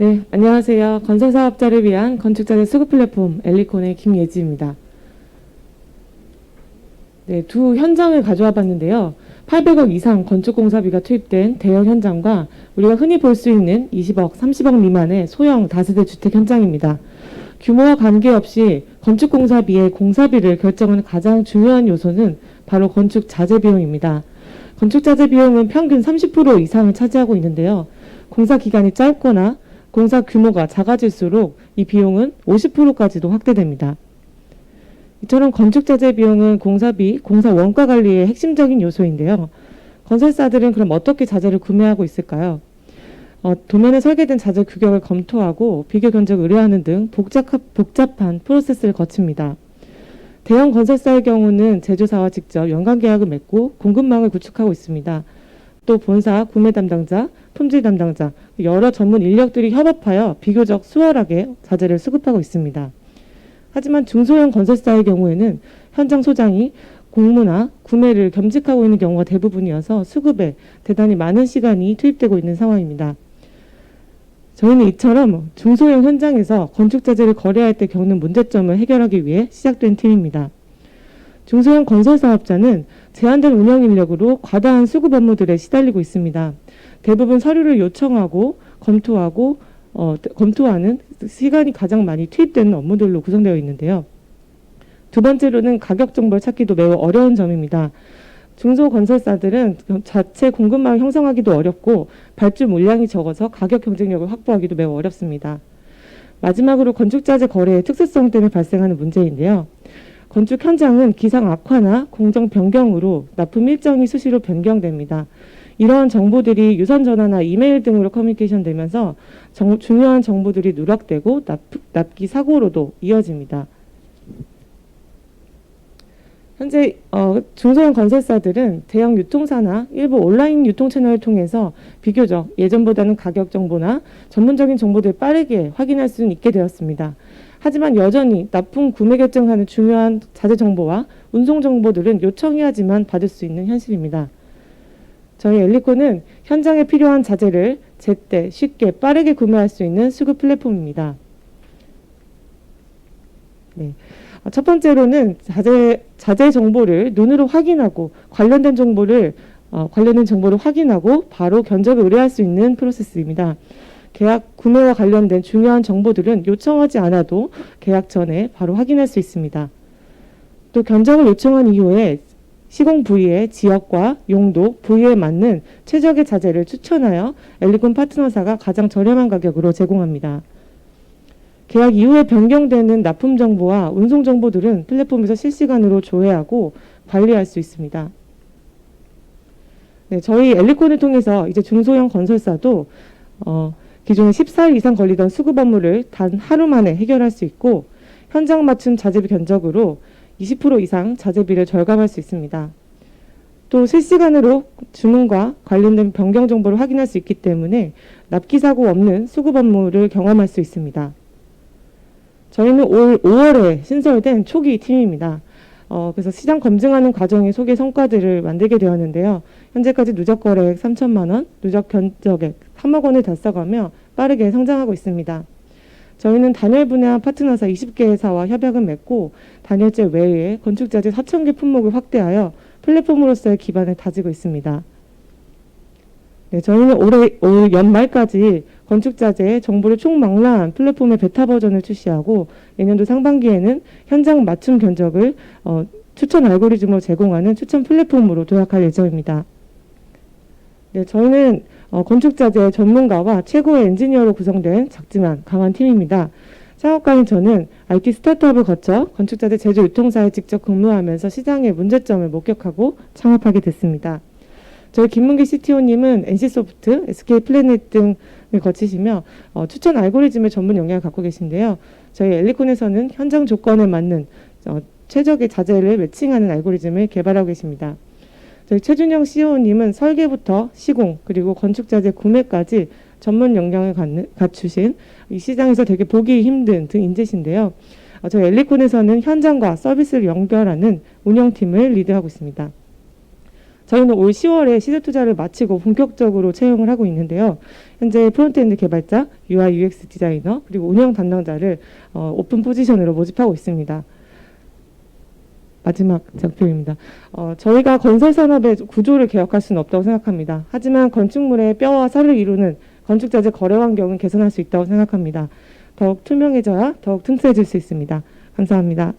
네, 안녕하세요. 건설사업자를 위한 건축자재 수급 플랫폼 엘리콘의 김예지입니다. 네, 두 현장을 가져와 봤는데요. 800억 이상 건축공사비가 투입된 대형 현장과 우리가 흔히 볼 수 있는 20억, 30억 미만의 소형 다세대 주택 현장입니다. 규모와 관계없이 건축공사비의 공사비를 결정하는 가장 중요한 요소는 바로 건축자재 비용입니다. 건축자재 비용은 평균 30% 이상을 차지하고 있는데요. 공사 기간이 짧거나 공사 규모가 작아질수록 이 비용은 50%까지도 확대됩니다. 이처럼 건축자재 비용은 공사비, 공사 원가 관리의 핵심적인 요소인데요. 건설사들은 그럼 어떻게 자재를 구매하고 있을까요? 도면에 설계된 자재 규격을 검토하고 비교 견적을 의뢰하는 등 복잡한 프로세스를 거칩니다. 대형 건설사의 경우는 제조사와 직접 연간 계약을 맺고 공급망을 구축하고 있습니다. 또 본사, 구매 담당자, 품질 담당자, 여러 전문 인력들이 협업하여 비교적 수월하게 자재를 수급하고 있습니다. 하지만 중소형 건설사의 경우에는 현장 소장이 공모나 구매를 겸직하고 있는 경우가 대부분이어서 수급에 대단히 많은 시간이 투입되고 있는 상황입니다. 저희는 이처럼 중소형 현장에서 건축자재를 거래할 때 겪는 문제점을 해결하기 위해 시작된 팀입니다. 중소형 건설사업자는 제한된 운영 인력으로 과다한 수급 업무들에 시달리고 있습니다. 대부분 서류를 요청하고 검토하는 시간이 가장 많이 투입되는 업무들로 구성되어 있는데요. 두 번째로는 가격 정보를 찾기도 매우 어려운 점입니다. 중소건설사들은 자체 공급망을 형성하기도 어렵고 발주 물량이 적어서 가격 경쟁력을 확보하기도 매우 어렵습니다. 마지막으로 건축자재 거래의 특수성 때문에 발생하는 문제인데요. 건축 현장은 기상 악화나 공정 변경으로 납품 일정이 수시로 변경됩니다. 이러한 정보들이 유선 전화나 이메일 등으로 커뮤니케이션 되면서 중요한 정보들이 누락되고 납기 사고로도 이어집니다. 현재 중소형 건설사들은 대형 유통사나 일부 온라인 유통 채널을 통해서 비교적 예전보다는 가격 정보나 전문적인 정보들을 빠르게 확인할 수 있게 되었습니다. 하지만 여전히 납품 구매 결정하는 중요한 자재 정보와 운송 정보들은 요청해야지만 받을 수 있는 현실입니다. 저희 엘리콘은 현장에 필요한 자재를 제때 쉽게 빠르게 구매할 수 있는 수급 플랫폼입니다. 네. 첫 번째로는 자재 정보를 눈으로 확인하고 관련된 정보를 확인하고 바로 견적을 의뢰할 수 있는 프로세스입니다. 계약 구매와 관련된 중요한 정보들은 요청하지 않아도 계약 전에 바로 확인할 수 있습니다. 또 견적을 요청한 이후에 시공 부위의 지역과 용도, 부위에 맞는 최적의 자재를 추천하여 엘리콘 파트너사가 가장 저렴한 가격으로 제공합니다. 계약 이후에 변경되는 납품 정보와 운송 정보들은 플랫폼에서 실시간으로 조회하고 관리할 수 있습니다. 네, 저희 엘리콘을 통해서 이제 중소형 건설사도 기존에 14일 이상 걸리던 수급 업무를 단 하루 만에 해결할 수 있고 현장 맞춤 자재비 견적으로 20% 이상 자재비를 절감할 수 있습니다. 또 실시간으로 주문과 관련된 변경 정보를 확인할 수 있기 때문에 납기 사고 없는 수급 업무를 경험할 수 있습니다. 저희는 올 5월에 신설된 초기 팀입니다. 그래서 시장 검증하는 과정의 소개 성과들을 만들게 되었는데요. 현재까지 누적 거래액 3천만 원, 누적 견적액 3억 원을 달성하며 빠르게 성장하고 있습니다. 저희는 단열 분야 파트너사 20개사와 협약을 맺고 단열재 외에 건축자재 4,000개 품목을 확대하여 플랫폼으로서의 기반을 다지고 있습니다. 네, 저희는 올 연말까지 건축자재의 정보를 총망라한 플랫폼의 베타 버전을 출시하고 내년도 상반기에는 현장 맞춤 견적을 추천 알고리즘으로 제공하는 추천 플랫폼으로 도약할 예정입니다. 네, 저희는 건축자재 전문가와 최고의 엔지니어로 구성된 작지만 강한 팀입니다. 창업가인 저는 IT 스타트업을 거쳐 건축자재 제조 유통사에 직접 근무하면서 시장의 문제점을 목격하고 창업하게 됐습니다. 저희 김문기 CTO님은 NC소프트, SK플래닛 등을 거치시며 추천 알고리즘의 전문 역량을 갖고 계신데요. 저희 엘리콘에서는 현장 조건에 맞는 최적의 자재를 매칭하는 알고리즘을 개발하고 계십니다. 저희 최준영 CEO님은 설계부터 시공 그리고 건축자재 구매까지 전문 역량을 갖추신 이 시장에서 되게 보기 힘든 등 인재신데요. 저희 엘리콘에서는 현장과 서비스를 연결하는 운영팀을 리드하고 있습니다. 저희는 올 10월에 시드 투자를 마치고 본격적으로 채용을 하고 있는데요. 현재 프론트엔드 개발자, UI UX 디자이너, 그리고 운영 담당자를 오픈 포지션으로 모집하고 있습니다. 마지막 장표입니다. 저희가 건설 산업의 구조를 개혁할 수는 없다고 생각합니다. 하지만 건축물의 뼈와 살을 이루는 건축자재 거래 환경은 개선할 수 있다고 생각합니다. 더욱 투명해져야 더욱 튼튼해질 수 있습니다. 감사합니다.